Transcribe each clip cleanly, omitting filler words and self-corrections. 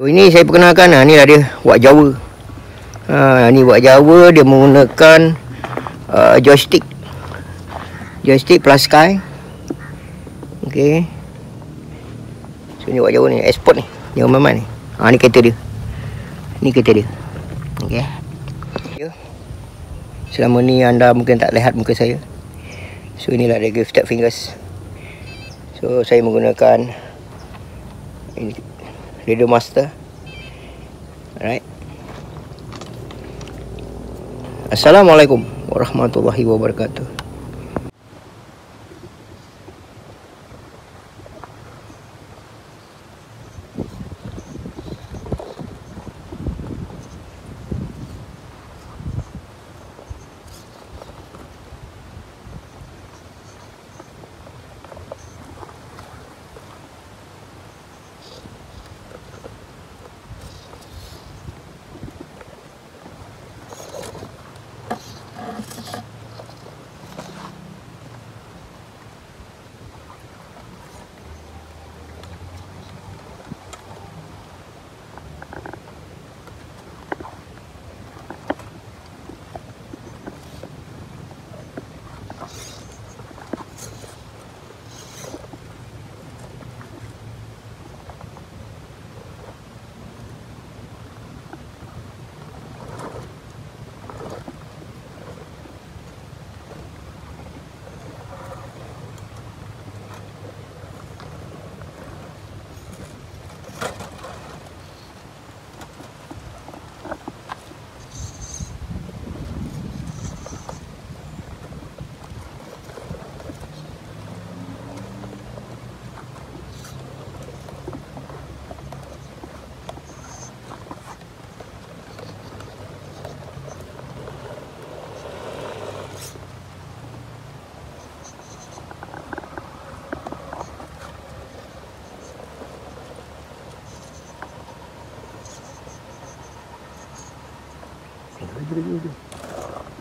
Ini saya perkenalkan, ni lah dia wak Jawa. Ni wak Jawa, dia menggunakan joystick plus sky. Okey. So ni wak Jawa ni, export ni, jangan main-main ni. Ni kereta dia. Ni kereta dia. Okey. Selama ni anda mungkin tak lihat muka saya. So inilah dia gifted fingers. So saya menggunakan ini Radio Master. Alright. Assalamualaikum warahmatullahi wabarakatuh.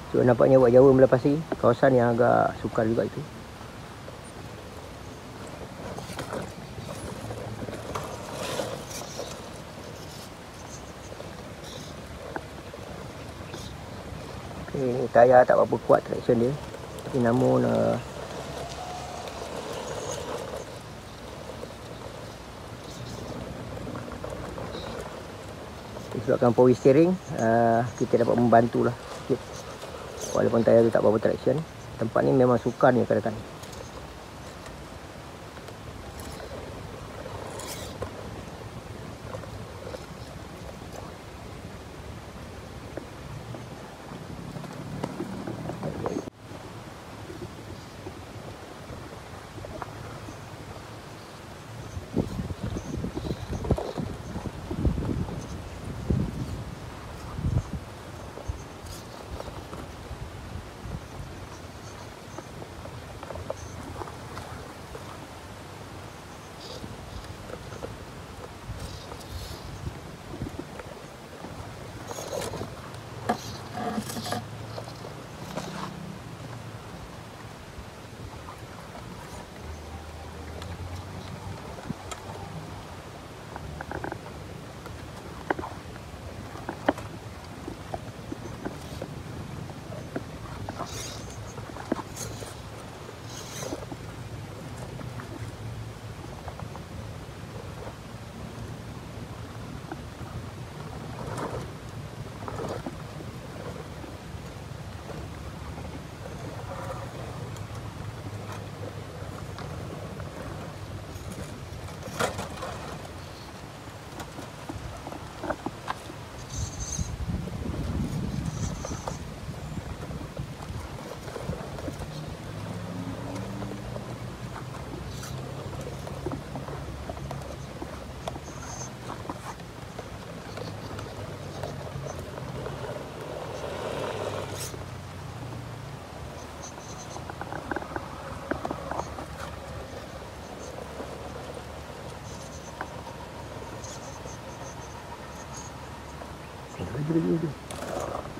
So nampaknya wak Jawa melepasi kawasan yang agak sukar juga itu. Okay, ni tayar tak berapa kuat traction dia, tapi namun disebabkan power steering, kita dapat membantulah sikit. Walaupun tayar tu tak berapa traction, tempat ni memang sukar ni kadang-kadang.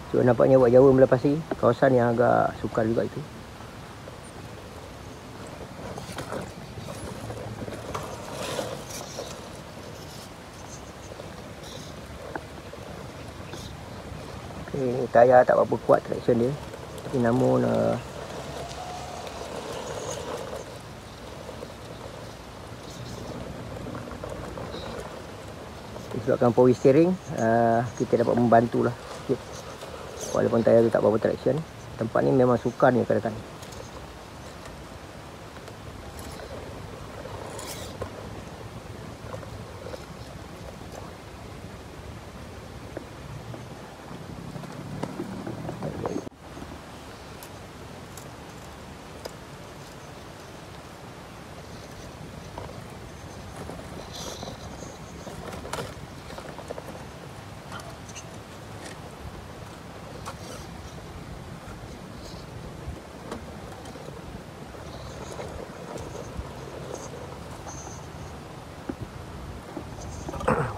So nampaknya wak Jawa melepasi kawasan yang agak sukar juga itu. Ni tayar tak berapa kuat traction dia, tapi namun disebabkan power steering, kita dapat membantulah sikit. Walaupun tayar tu tak berapa traction, tempat ni memang sukar ni kadang-kadang.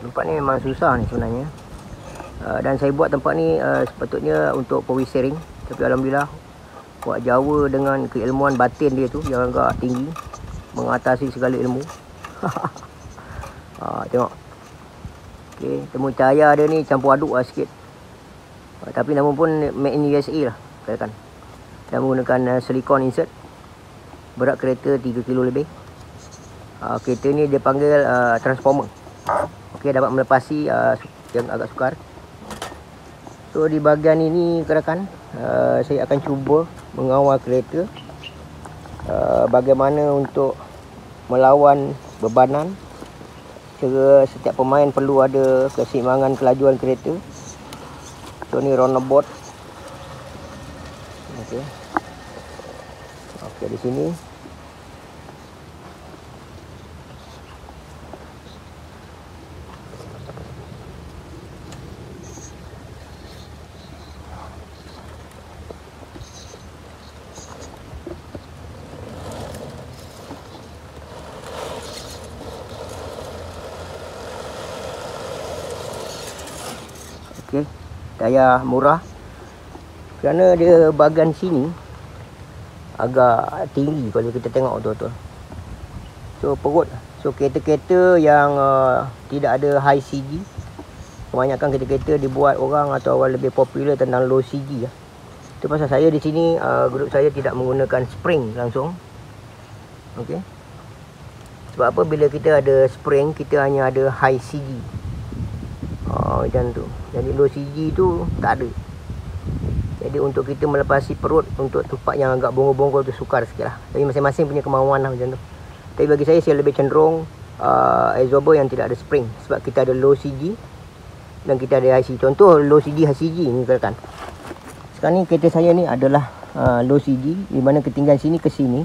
Tempat ni memang susah ni sebenarnya, dan saya buat tempat ni sepatutnya untuk power steering, tapi alhamdulillah Wak Jawa dengan keilmuan batin dia tu yang agak tinggi, mengatasi segala ilmu. Tengok, okay, temu cahaya dia ni campur aduk lah sikit, tapi namun pun made in USA lah katakan, dan menggunakan silicone insert. Berat kereta 3 kilo lebih. Kereta ni dia panggil transformer. Okey, dapat melepasi yang agak sukar. So di bahagian ini katakan, saya akan cuba mengawal kereta, bagaimana untuk melawan bebanan. Cara setiap pemain perlu ada keseimbangan kelajuan kereta. So ni roundabout. Okey. Okey, di sini okey, tayar murah kerana dia bahagian sini agak tinggi kalau kita tengok betul-betul. So perut, so kereta-kereta yang tidak ada high CG, kebanyakan kereta-kereta dibuat orang atau orang lebih popular tentang low CG lah. Itu pasal saya di sini, grup saya tidak menggunakan spring langsung. Okey. Sebab apa, bila kita ada spring, kita hanya ada high CG. Macam tu. Jadi low CG tu tak ada. Jadi untuk kita melepasi perut untuk tempat yang agak bonggol-bonggol tu sukar sikit lah. Tapi masing-masing punya kemauan lah macam tu. Tapi bagi saya lebih cenderung absorber yang tidak ada spring. Sebab kita ada low CG dan kita ada high CG. Contoh low CG, high CG ni katakan. Sekarang ni kereta saya ni adalah low CG, di mana ketinggian sini ke sini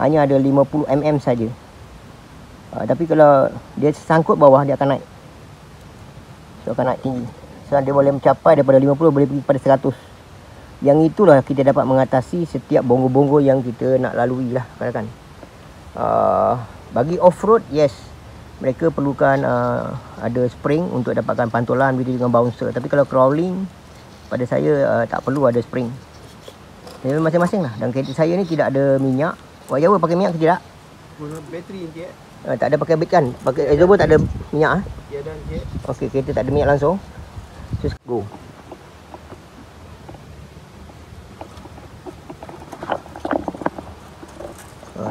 hanya ada 50 mm saja. Tapi kalau dia sangkut bawah, dia akan naik. So akan naik tinggi. So dia boleh mencapai daripada 50 boleh pergi kepada 100. Yang itulah kita dapat mengatasi setiap bonggol-bonggol yang kita nak lalui lah katakan. Bagi off-road, yes, mereka perlukan ada spring untuk dapatkan pantulan begitu dengan bouncer. Tapi kalau crawling, pada saya tak perlu ada spring. Jadi masing-masing lah. Dan kereta saya ni tidak ada minyak. Wak Jawa pakai minyak ke tidak? Guna bateri je. Tak ada pakai bit kan? Pakai absorber tak ada minyak. Ya dan je. Okey, kereta tak ada minyak langsung. Just go.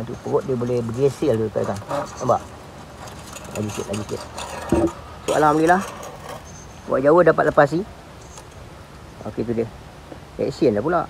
Tu perut dia boleh bergeser tu kan. Nampak? Lagi sikit. So alhamdulillah Wak Jawa dapat lepasi. Okey, tu dia. Action dah pula.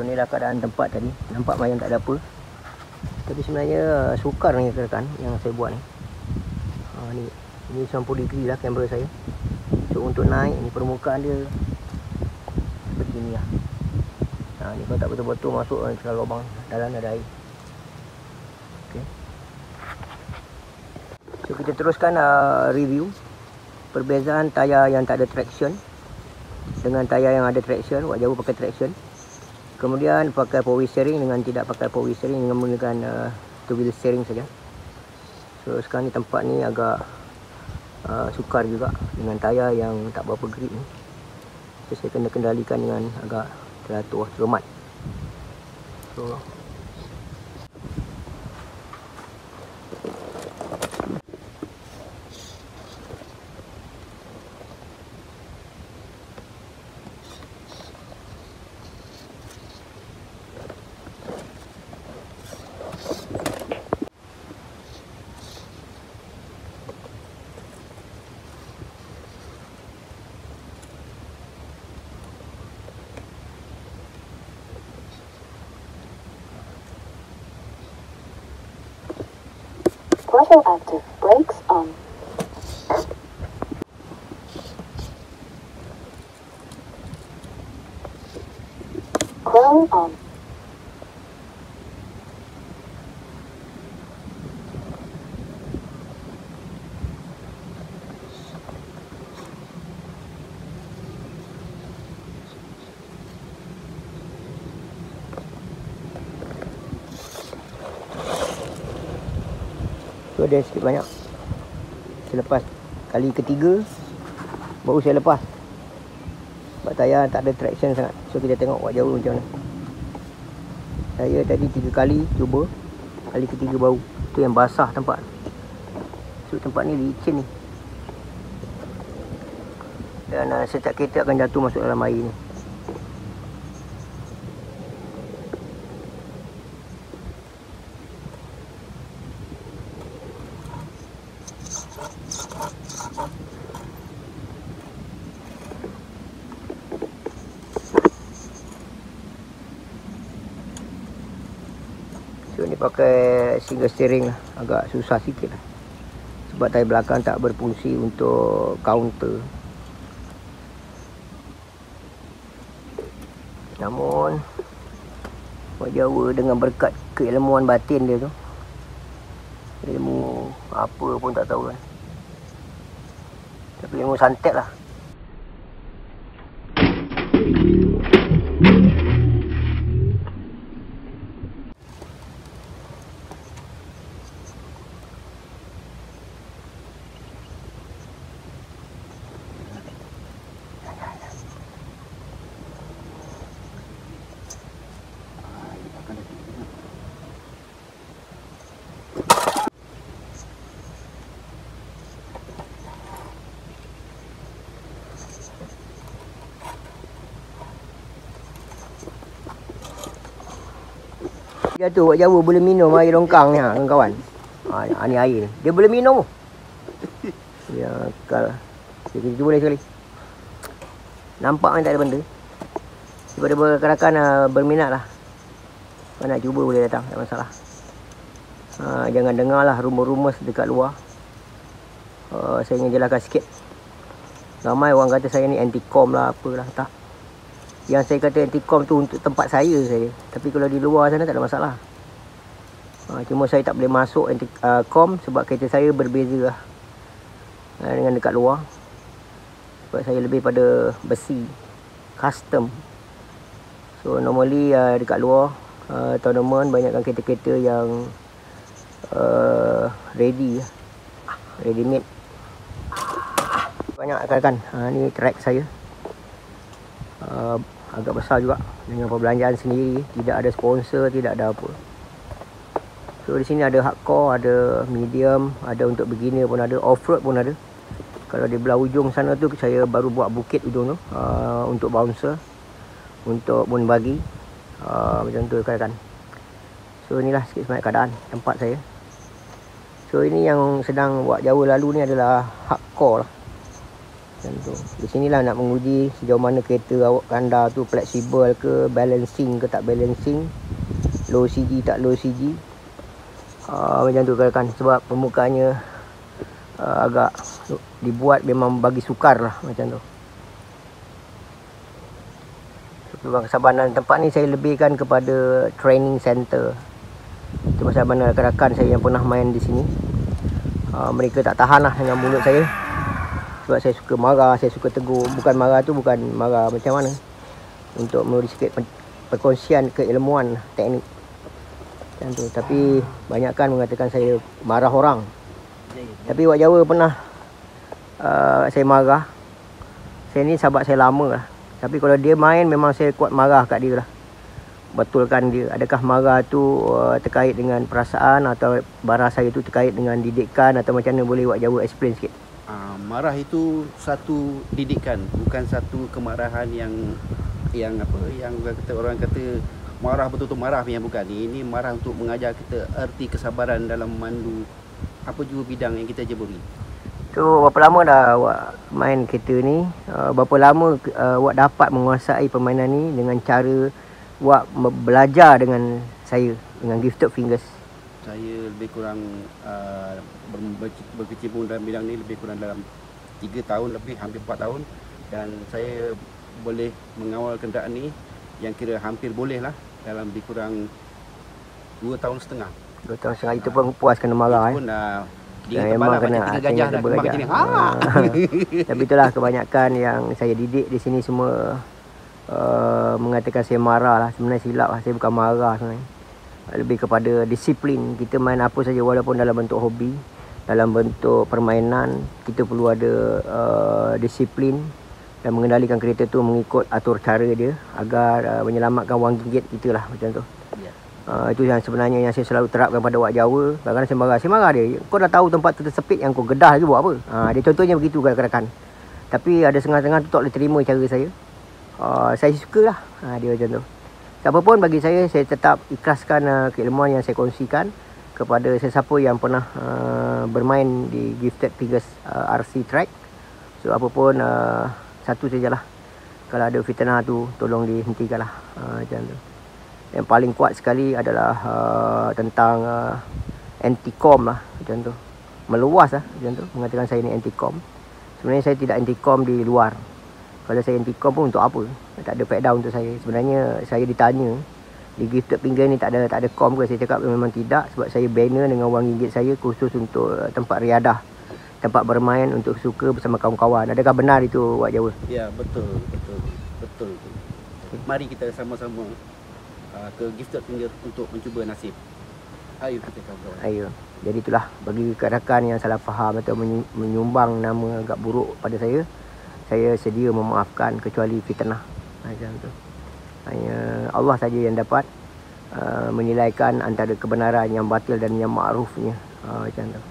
So inilah keadaan tempat tadi. Nampak macam tak ada apa, tapi sebenarnya sukar ni rekan yang saya buat ni. Ini 90 degree lah kamera saya. So untuk naik ni permukaan dia seperti ni lah. Ni kalau tak betul-betul masuk dalam lubang, dalam ada air. Okay. So kita teruskan review perbezaan tayar yang tak ada traction dengan tayar yang ada traction. Wak Jawa pakai traction. Kemudian pakai power steering dengan tidak pakai power steering, dengan menggunakan two wheel steering saja. So sekarang ni tempat ni agak sukar juga dengan tayar yang tak berapa grip ni. So saya kena kendalikan dengan agak teratur, cermat. So Throttle active, brakes on. Chrome on. so ada sikit banyak. Selepas kali ketiga baru saya lepas, sebab tayar tak ada traction sangat. So kita tengok Wak Jawa macam mana. Saya tadi 3 kali cuba, kali ketiga baru. Tu yang basah tempat. So tempat ni licin ni, dan setiap kereta akan jatuh masuk dalam air ni. So ni pakai single steering lah, agak susah sikit lah, sebab tayar belakang tak berfungsi untuk counter. Namun Wak Jawa dengan berkat keilmuan batin dia tu, ilmu apa pun tak tahu kan, tapi ilmu santet lah. Dia tu Wak Jawa boleh minum air longkang ni kawan-kawan. Ni air ni. Dia boleh minum. Ya, kalau kita cuba lagi sekali. Nampak kan tak ada benda. Daripada rakan berminat lah, kalau nak cuba boleh datang, tak masalah. Jangan dengar lah rumus-rumus dekat luar. Saya ingin jelaskan sikit. Ramai orang kata saya ni anti-com lah, apalah, tak. Yang saya kata anti-com tu untuk tempat saya saja. Tapi kalau di luar sana tak ada masalah. Cuma saya tak boleh masuk anti-com sebab kereta saya berbeza lah dengan dekat luar. Sebab saya lebih pada besi, custom. So normally dekat luar tournament banyakkan kereta-kereta yang ready made. Banyak kan. Ni track saya. Agak besar juga dengan perbelanjaan sendiri, tidak ada sponsor, tidak ada apa. So di sini ada hardcore, ada medium, ada untuk beginner pun ada, off-road pun ada. Kalau di belah ujung sana tu saya baru buat bukit ujung tu untuk bouncer, untuk moon buggy, macam tu kan. So inilah sikit sebanyak keadaan tempat saya. So ini yang sedang Wak Jawa lalu ni adalah hardcore lah. Macam tu. Di sinilah nak menguji sejauh mana kereta awak anda tu fleksibel ke, balancing ke tak balancing, low CG tak low CG. Macam tu kan, sebab permukaannya agak dibuat memang bagi sukar lah macam tu. Lubang kesabaran tempat ni saya lebihkan kepada training center. Itu pasal mana rakan-rakan saya yang pernah main di sini, mereka tak tahan lah dengan mulut saya. Sebab saya suka marah, saya suka tegur. Bukan marah tu bukan marah macam mana, untuk memberi sikit perkongsian keilmuan teknik macam tu. Tapi banyakkan mengatakan saya marah orang. Tapi Wak Jawa pernah saya marah. Saya ni sahabat saya lama lah. Tapi kalau dia main memang saya kuat marah kat dia lah. Betulkan dia. Adakah marah tu terkait dengan perasaan, atau marah saya tu terkait dengan didikan, atau macam mana, boleh Wak Jawa explain sikit? Marah itu satu didikan, bukan satu kemarahan yang orang kata marah betul-betul marah yang bukan. Ini marah untuk mengajar kita erti kesabaran dalam memandu apa juga bidang yang kita jeburi. So berapa lama dah awak main kereta ni? Berapa lama awak dapat menguasai permainan ni dengan cara awak belajar dengan saya, dengan Gifted Fingers? Saya lebih kurang berkecimpung dalam bidang ni lebih kurang dalam 3 tahun lebih, hampir 4 tahun. Dan saya boleh mengawal kenderaan ni yang kira hampir boleh lah dalam lebih kurang 2 tahun setengah. 2 tahun setengah, itu pun puas kena marah. Itu pun dia memang kepala kena macam 3 gajah dah kembang macam ni. Tapi itulah kebanyakan yang saya didik di sini semua mengatakan saya marah lah. Sebenarnya silap lah, saya bukan marah sebenarnya. Lebih kepada disiplin. Kita main apa saja, walaupun dalam bentuk hobi, dalam bentuk permainan, kita perlu ada disiplin dan mengendalikan kereta tu mengikut atur cara dia, agar menyelamatkan wang gigit kita lah, macam tu. Itu yang sebenarnya yang saya selalu terapkan pada Wak Jawa. Kadang-kadang saya marah dia. Kau dah tahu tempat tu tersepit, yang kau gedah lagi buat apa? Dia contohnya begitu kadang-kadang. Tapi ada setengah-setengah tu tak boleh terima cara saya. Saya suka lah dia macam tu. Siapa pun, bagi saya tetap ikhlaskan keilmuan yang saya kongsikan kepada sesiapa yang pernah bermain di Gifted Fingers RC track. So apa pun, satu sajalah, kalau ada fitnah tu tolong dihentikanlah, macam tu. Yang paling kuat sekali adalah tentang anti-com lah, macam tu. Meluas lah, macam tu, mengatakan saya ni anti-com. Sebenarnya saya tidak anti-com di luar. Kalau saya anti-com pun untuk apa? Tak ada faedah untuk saya. Sebenarnya saya ditanya, di Gifted Finger ni tak ada com ke? Saya cakap memang tidak, sebab saya banner dengan wang gigit saya khusus untuk tempat riadah, tempat bermain untuk suka bersama kawan-kawan. Adakah benar itu, Wak Jawa? Ya, betul. Mari kita sama-sama ke Gifted Finger untuk mencuba nasib. Ayo kita kawan-kawan. Ayo. Jadi itulah, bagi rakan-rakan yang salah faham atau menyumbang nama agak buruk pada saya sedia memaafkan, kecuali fitnah, macam tu. Hanya Allah saja yang dapat menilaikan antara kebenaran yang batil dan yang ma'rufnya, macam tu.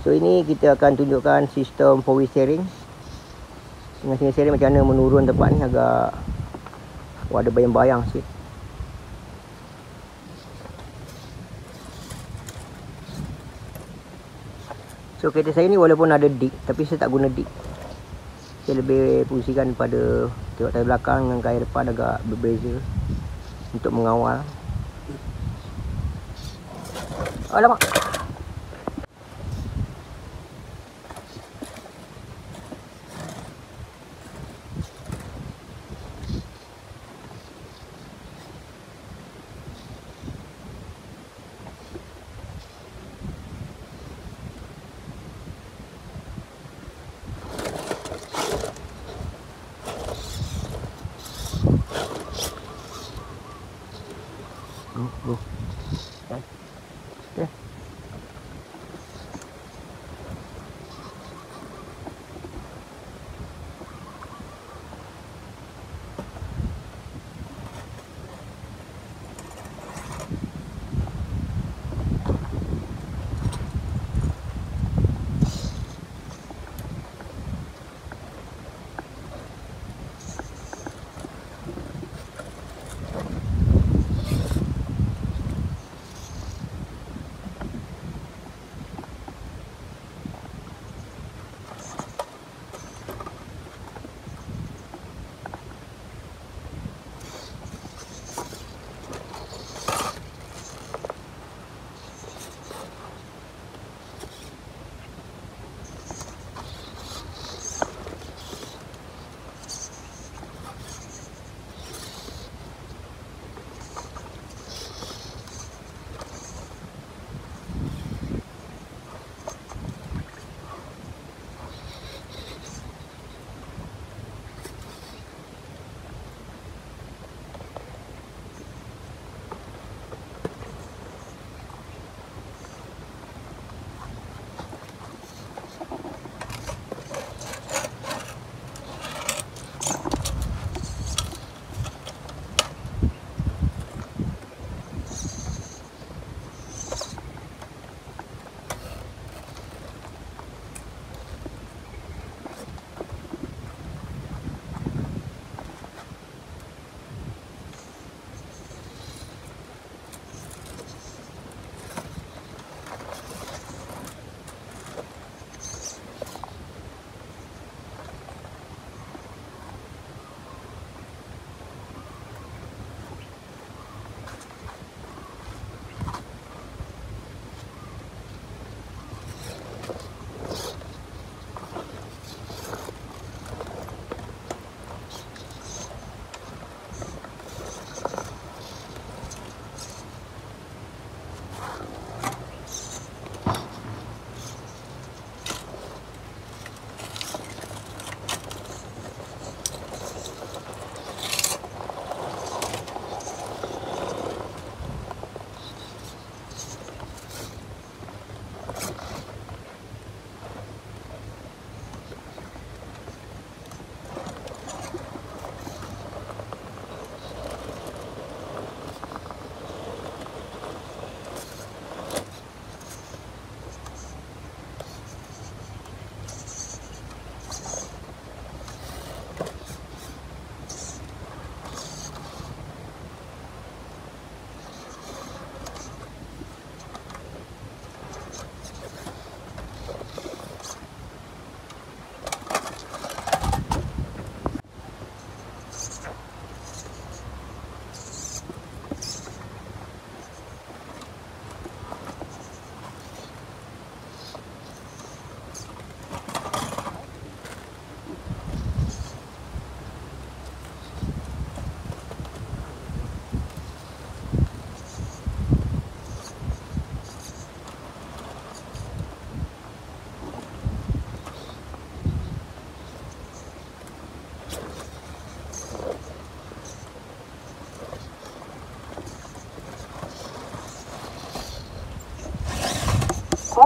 So ini kita akan tunjukkan sistem 4-wheel steering. Dengan single steering macam mana menurun tempat ni, agak ada bayang-bayang sikit. So kereta saya ni walaupun ada dik, tapi saya tak guna dik. Saya lebih fungsikan pada tengok tayar belakang dengan tayar depan agak berbeza untuk mengawal. Alamak. Okay.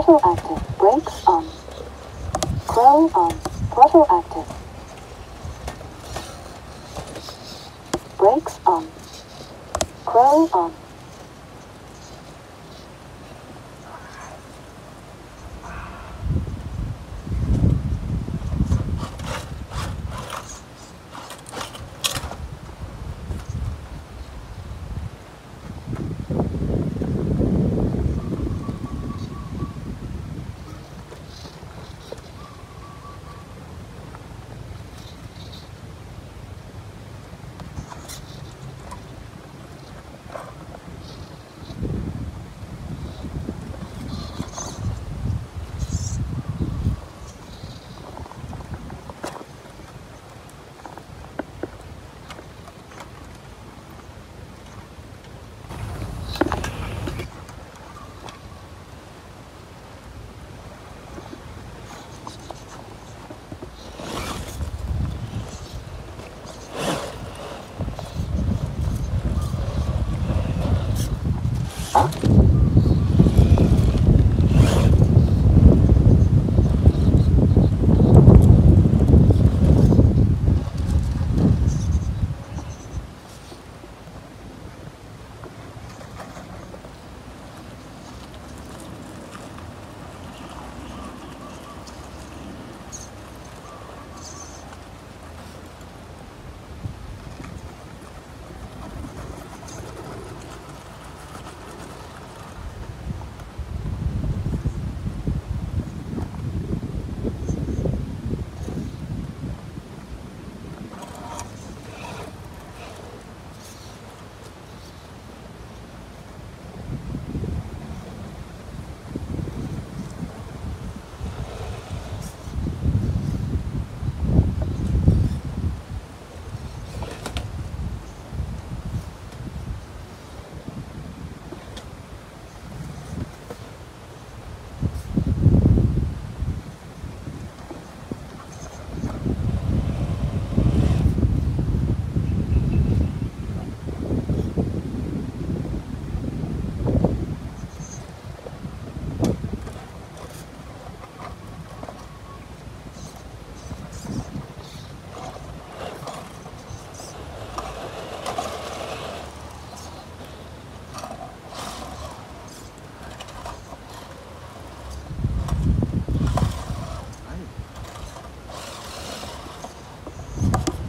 Throttle active. Brakes on. Crow on. Throttle active. Brakes on. Crow on.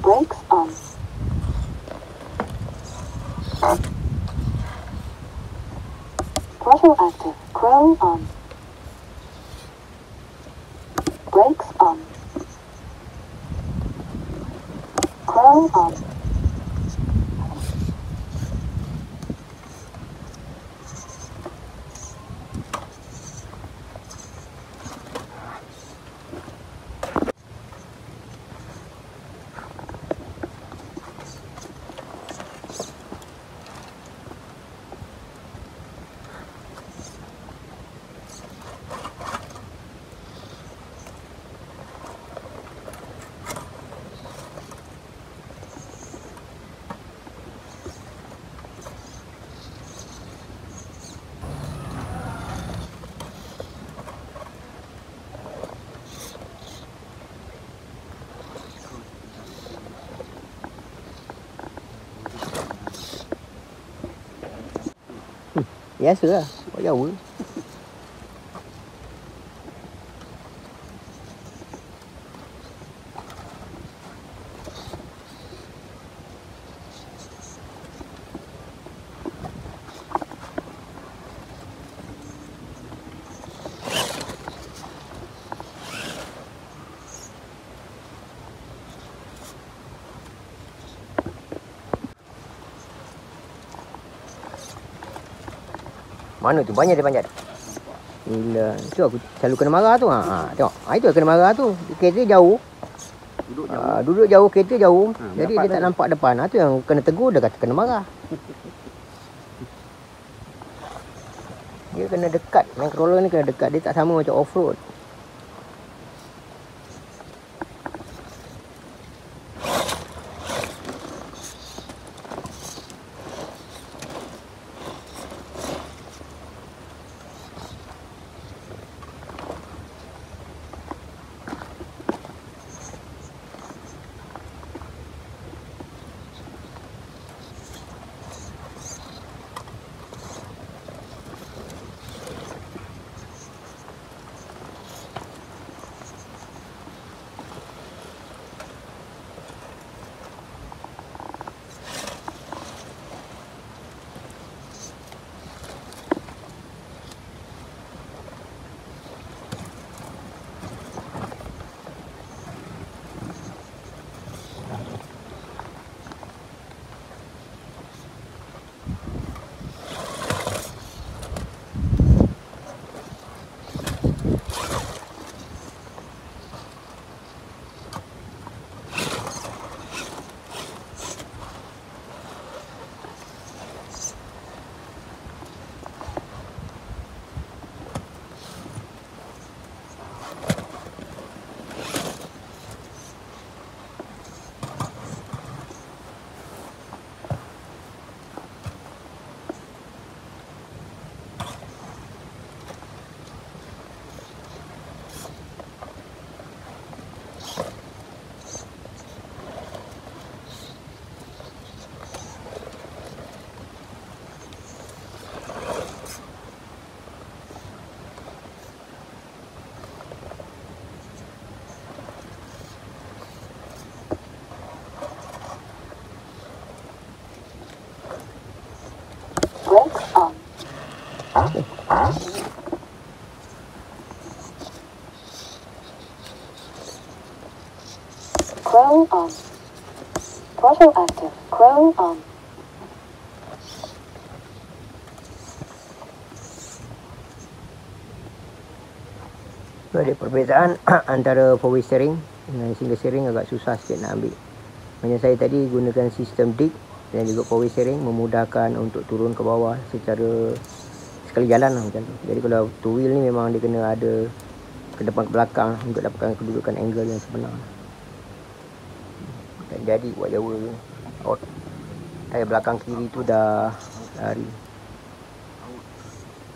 Brakes on. Throttle active. Crow on. Brakes on. Crow on. Biasalah, buat Jawa. Mana tu? Banyak dia panjat. Gila. Tu aku selalu kena marah tu. Tengok. Itu kena marah tu. Kereta jauh. Duduk jauh, kereta jauh. Jadi dia tak nampak depan. Tu yang kena tegur, dia kata kena marah. Dia kena dekat. Nightcrawler ni kena dekat. Dia tak sama macam off-road. Chrome on. Throttle active. Chrome on. Tu ada perbezaan antara four wheel steering dengan single steering, agak susah sikit nak ambil. Macam saya tadi gunakan sistem dig dan juga four wheel steering, memudahkan untuk turun ke bawah secara sekali jalan lah, macam tu. Jadi kalau two wheel ni memang dia kena ada ke depan ke belakang untuk dapatkan kedudukan angle yang sebenar. Dan jadi buat Jawa ni, tayar belakang kiri tu dah lari.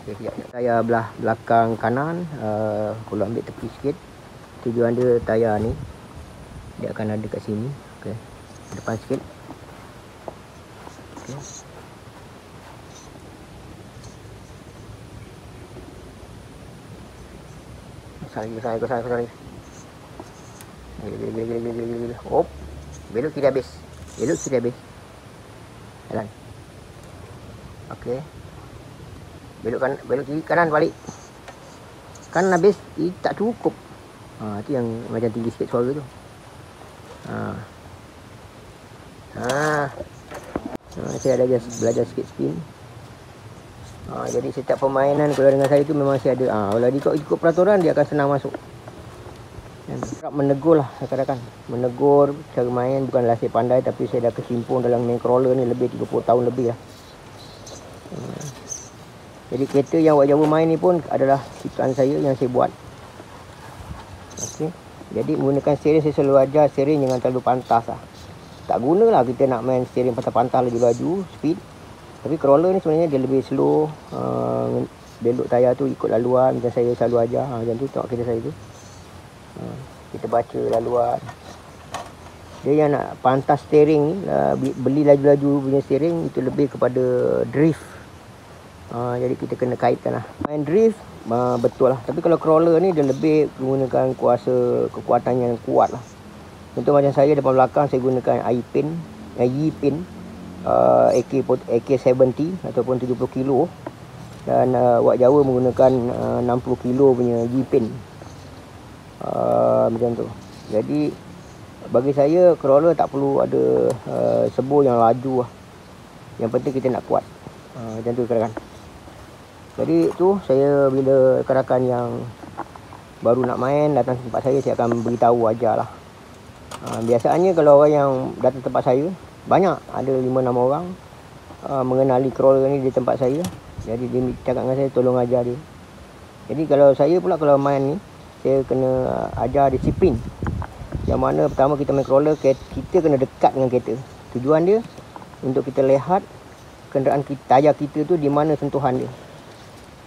Okay, tayar belah belakang kanan, kalau ambil tepi sikit, tujuan dia tayar ni dia akan ada kat sini. Okay, depan sikit. Okay. Sorry. Gila. Hop. Belok kiri habis. Jalan. Okey. Belok kiri kanan balik. Kanan habis, tak cukup. Tu yang macam tinggi sikit suara tu. Saya ada belajar sikit spin. Jadi setiap permainan kalau dengan saya tu memang saya ada. Kalau ikut peraturan dia akan senang masuk. Menegur lah kadang-kadang. Menegur cara main bukanlah saya pandai, tapi saya dah kecimpung dalam main crawler ni lebih 30 tahun lebih lah. Jadi kereta yang Wak Jawa main ni pun adalah ciptaan saya yang saya buat. Okey. Jadi menggunakan steering, saya selalu ajar steering jangan terlalu pantas lah. Tak gunalah kita nak main steering pantas-pantas laju-laju, speed. Tapi crawler ni sebenarnya dia lebih slow. Belok tayar tu ikut laluan macam saya selalu ajar. Macam tu tengok kereta saya tu. Kita baca laluan. Dia yang nak pantas steering ni, beli laju-laju punya steering itu lebih kepada drift. Jadi kita kena kaitkan lah. Main drift betul lah. Tapi kalau crawler ni dia lebih menggunakan kekuatan yang kuat lah. Contoh macam saya depan belakang saya gunakan Y-pin AK70 ataupun 70 kilo. Dan Wak Jawa menggunakan 60 kilo punya Y-pin. Macam tu. Jadi bagi saya crawler tak perlu ada sebur yang laju lah. Yang penting kita nak kuat. Macam tu kadang-kadang. Jadi tu saya bila rakan yang baru nak main datang tempat saya akan beritahu ajarlah. Biasanya kalau orang yang datang tempat saya banyak, ada 5-6 orang mengenali crawler ni di tempat saya. Jadi dia cakap dengan saya tolong ajar dia. Jadi kalau saya pula kalau main ni saya kena ajar disiplin. Yang mana pertama kita main crawler, kita kena dekat dengan kereta. Tujuan dia untuk kita lihat kenderaan kita, tayar kita tu di mana sentuhan dia.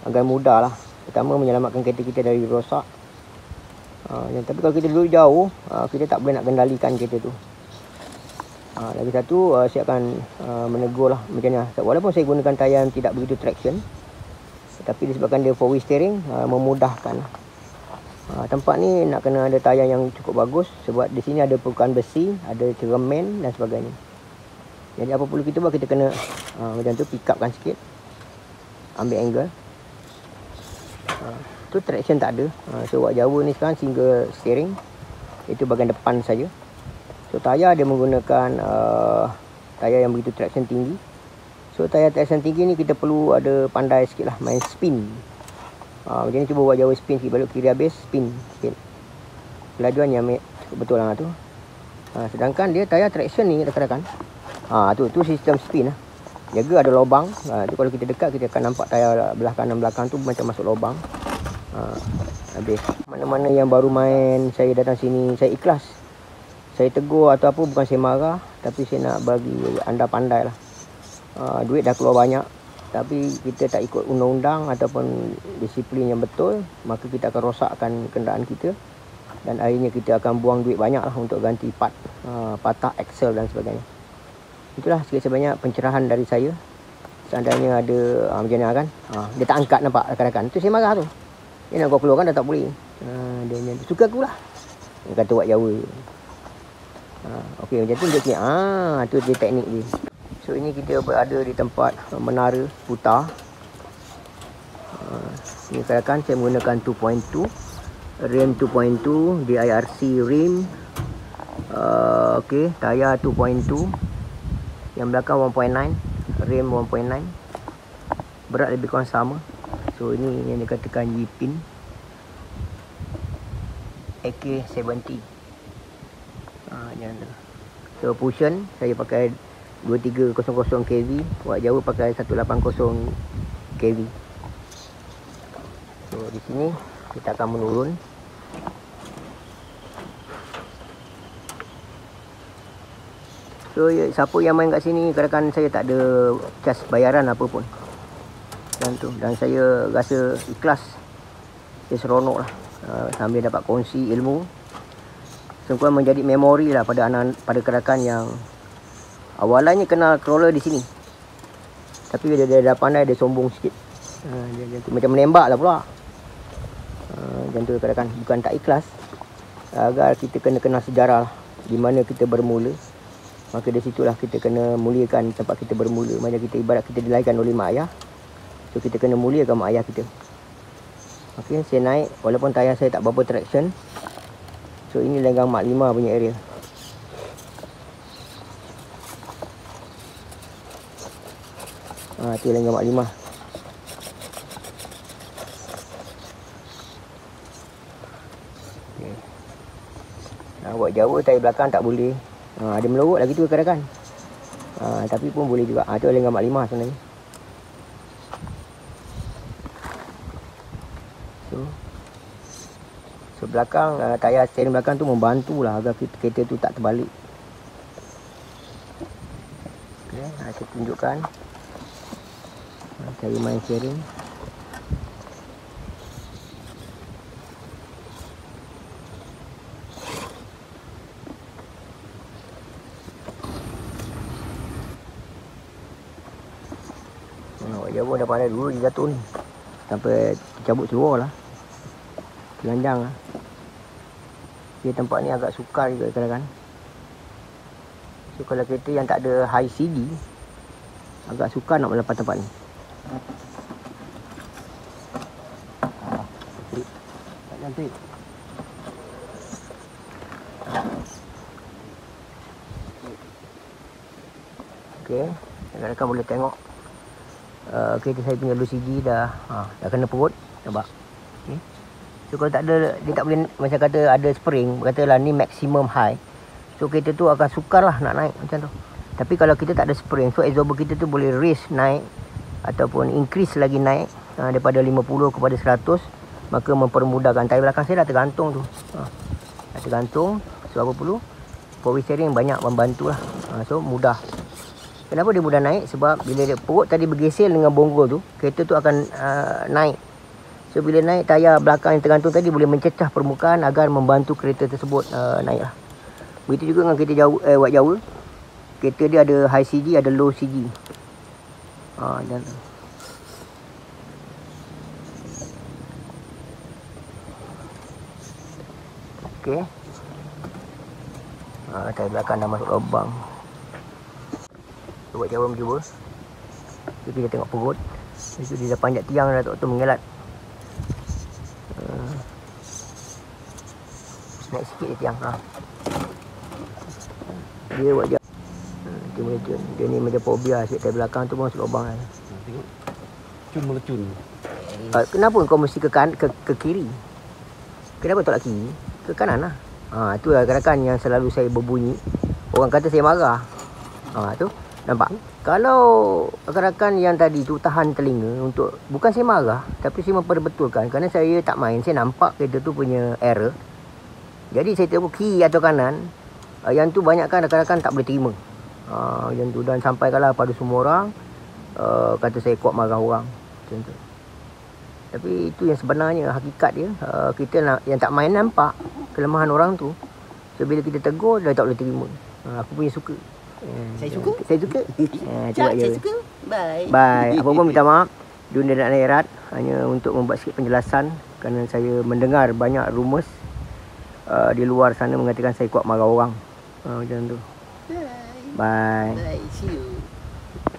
Agar mudah lah. Pertama menyelamatkan kereta kita dari rosak. Tapi kalau kita duduk jauh, kita tak boleh nak kendalikan kereta tu. Lagi satu, saya akan menegur lah macam ni. Walaupun saya gunakan tayar yang tidak begitu traction, tapi disebabkan dia four wheel steering, memudahkan. Tempat ni nak kena ada tayar yang cukup bagus. Sebab di sini ada permukaan besi, ada cermin dan sebagainya. Jadi apa perlu kita buat, kita kena macam tu, pick upkan sikit. Ambil angle. Tu traction tak ada. So Wak Jawa ni sekarang single steering. Itu bahagian depan saja. So tayar dia menggunakan tayar yang begitu traction tinggi. So tayar traction tinggi ni kita perlu ada pandai sikit lah main spin. Macam ni cuba Wak Jawa spin sikit, belok kiri habis, spin sikit. Kelajuan yang cukup betul lah tu. Sedangkan dia tayar traction ni rakan-rakan, tu sistem spin lah. Jaga ada lubang. Tu kalau kita dekat kita akan nampak tayar belah kanan belakang tu macam masuk lubang. Habis. Mana-mana yang baru main, saya datang sini, saya ikhlas. Saya tegur atau apa bukan saya marah, tapi saya nak bagi anda pandai lah. Duit dah keluar banyak, tapi kita tak ikut undang-undang ataupun disiplin yang betul, maka kita akan rosakkan kenderaan kita. Dan akhirnya kita akan buang duit banyak lah untuk ganti part, patah axle dan sebagainya. Itulah sikit sebanyak pencerahan dari saya. Seandainya ada macam ni kan, dia tak angkat, nampak rakan-rakan. Tu saya marah tu. Dia nak kau keluarkan dah tak boleh. Dia suka aku lah, dia kata Wak Jawa. Okey macam tu dia kira. Tu dia teknik dia. So ini kita berada di tempat menara putar. Ini katakan saya menggunakan 2.2, rim 2.2, DIRC rim. Okey, tayar 2.2, yang belakang 1.9, rim 1.9. Berat lebih kurang sama. So ini yang dikatakan Yipin AK70. So pushen saya pakai 2300 kV, buat jauh pakai 180 kV. So di sini kita akan menurun. So siapa yang main kat sini, kadang-kadang saya tak ada cas bayaran apa pun. Dan saya rasa ikhlas, saya seronok lah, sambil dapat kongsi ilmu. Sungguh menjadi memori lah pada anak, pada rakan yang awalannya kenal crawler di sini, tapi dia dah pandai, dia sombong sikit. Dia macam menembak lah pula. Macam tu kadang-kadang bukan tak ikhlas, agar kita kena kenal sejarah lah, di mana kita bermula. Maka dari situlah kita kena muliakan tempat kita bermula. Macam kita ibarat kita dilahirkan oleh mak ayah, so kita kena muliakan mak ayah kita. Okey, saya naik walaupun tayar saya tak berapa traction. So ini lenggang Mak 5 punya area. Tu lenggang Mak 5. Okay. Buat Jawa tayar belakang tak boleh. Dia melorot lagi tu kadang-kadang. Tapi pun boleh juga. Tu lenggang Mak 5 sebenarnya. So belakang, tayar steering belakang tu membantulah agar kereta tu tak terbalik. Okay, saya tunjukkan cara main steering. Jawa dah pandai dulu dia jatuh ni, sampai cabut seluar lah, telanjang lah. Dia tempat ni agak sukar juga kadang-kadang. So kalau kereta yang tak ada high CD, agak sukar nak melepas tempat ni. Tak cantik. Okey, rakan-rakan boleh tengok kereta saya punya low CD dah kena perut, nampak. Okay. So kalau tak ada, dia tak boleh, macam kata ada spring, katalah ni maximum high, so kereta tu akan sukar lah nak naik macam tu. Tapi kalau kita tak ada spring, so absorber kita tu boleh raise naik ataupun increase lagi naik daripada 50 kepada 100, maka mempermudahkan. Tayar belakang saya dah tergantung tu, dah tergantung. So apa perlu, power steering banyak membantu lah. So mudah. Kenapa dia mudah naik? Sebab bila dia perut tadi bergeser dengan bonggol tu, kereta tu akan naik. So bila naik, tayar belakang yang tergantung tadi boleh mencecah permukaan agar membantu kereta tersebut naik lah. Begitu juga dengan kereta Jawa, Wat Jawa. Kereta dia ada high CD, ada low CD. Dan okey. Tayar belakang dah masuk lubang. Buat Jawa mencuba. So, kita tengok perut. Itu dia dah panjat tiang dah, tu mengelat. Naik sikit dia tiang. Dia buat Jawa. Dia ni macam fobia sikit. Tayar belakang tu pun masuk lubang dah. Tengok. Cun melecun. Kenapa kau mesti ke kiri? Kenapa tolak kiri? Ke kanan lah. Itulah kadang-kadang yang selalu saya berbunyi. Orang kata saya marah. Tu nampak? Kalau rakan-rakan yang tadi tu tahan telinga untuk, bukan saya marah, tapi saya memperbetulkan kerana saya tak main, saya nampak kereta tu punya error. Jadi saya tengok kiri atau kanan, yang tu banyak kan rakan-rakan tak boleh terima. Yang tu, dan sampai kalah pada semua orang kata saya kuat marah orang. Macam tu. Tapi itu yang sebenarnya hakikat dia. Kita yang tak main nampak kelemahan orang tu. So bila kita tegur, dia tak boleh terima. Aku punya suka. Saya suka. Saya suka. Cak, saya suka. Bye. Bye. Apa pun minta maaf. Dunia dan akhirat, hanya untuk membuat sikit penjelasan kerana saya mendengar banyak rumus di luar sana mengatakan saya kuat marah orang. Macam tu. Bye. Bye. Bye. See you.